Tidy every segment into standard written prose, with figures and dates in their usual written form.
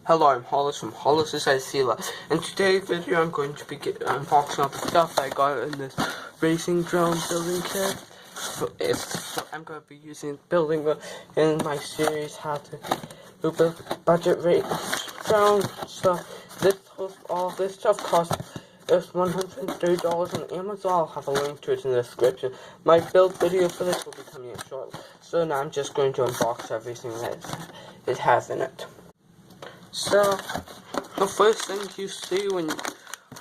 Hello, I'm Hollis from Hollis Sila. In today's video, I'm going to be unboxing all the stuff I got in this racing drone building kit. I'm going to be building in my series how to build budget rate drone. So all this stuff costs just $130 on Amazon. I'll have a link to it in the description. My build video for this will be coming in shortly. So now I'm just going to unbox everything that it has in it. So, the first thing you see when you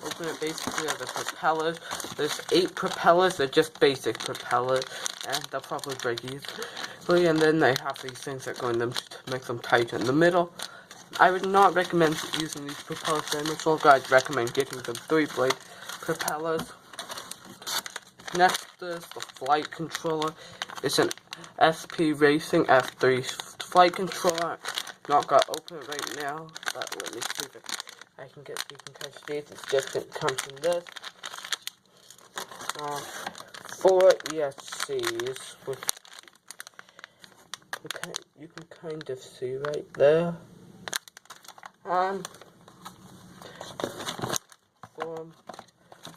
open it basically are the propellers. There's 8 propellers, they're just basic propellers, and they'll probably break easily, and then they have these things that go in them to make them tight in the middle. I would not recommend using these propellers very much longer. I'd recommend getting the 3-blade propellers. Next is the flight controller. It's an SP Racing F3 flight controller. Not got open right now, but let me see if I can get you can kind of see it. It's just it comes from this. 4 ESCs with you can kind of see right there.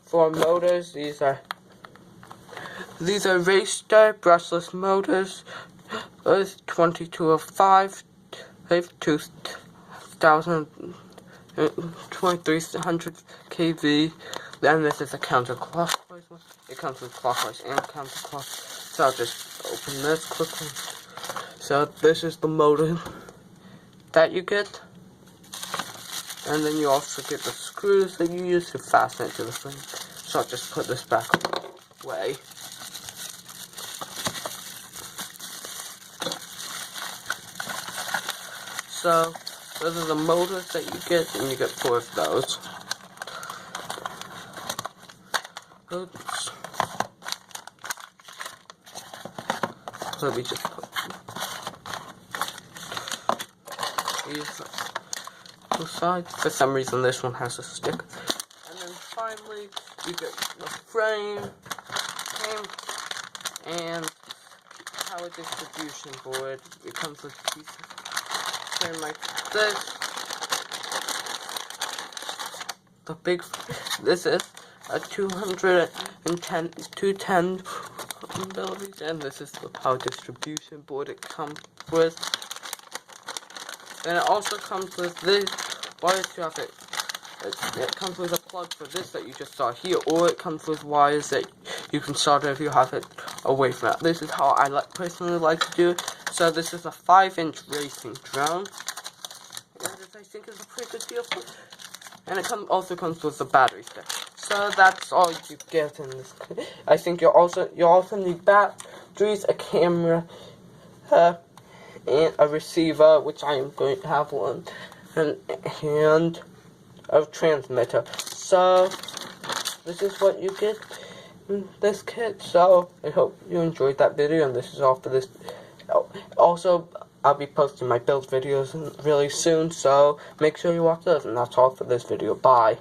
For motors, these are Racer brushless motors. There's 2205. 2300 kV. Then this is a counterclockwise one. It comes with clockwise and counterclockwise. So I'll just open this quickly. So this is the motor that you get. And then you also get the screws that you use to fasten it to the frame. So I'll just put this back away. So, those are the motors that you get, and you get 4 of those. Oops. Let me just put these aside. For some reason, this one has a stick. And then finally, you get the frame and power distribution board. It comes with pieces. Like this. This is a 210 abilities, and this is the power distribution board it comes with. And it also comes with this wires to have it. It comes with a plug for this that you just saw here, or it comes with wires that you can solder if you have it away from it. This is how I personally like to do it. So this is a 5-inch racing drone, and this I think is a pretty good deal for it. And it also comes with a battery stack. So that's all you get in this. I think you also need batteries, a camera, and a receiver, which I am going to have one, and a transmitter. So this is what you get in this kit. So I hope you enjoyed that video, and this is all for this. Also, I'll be posting my build videos really soon, so make sure you watch those, and that's all for this video. Bye.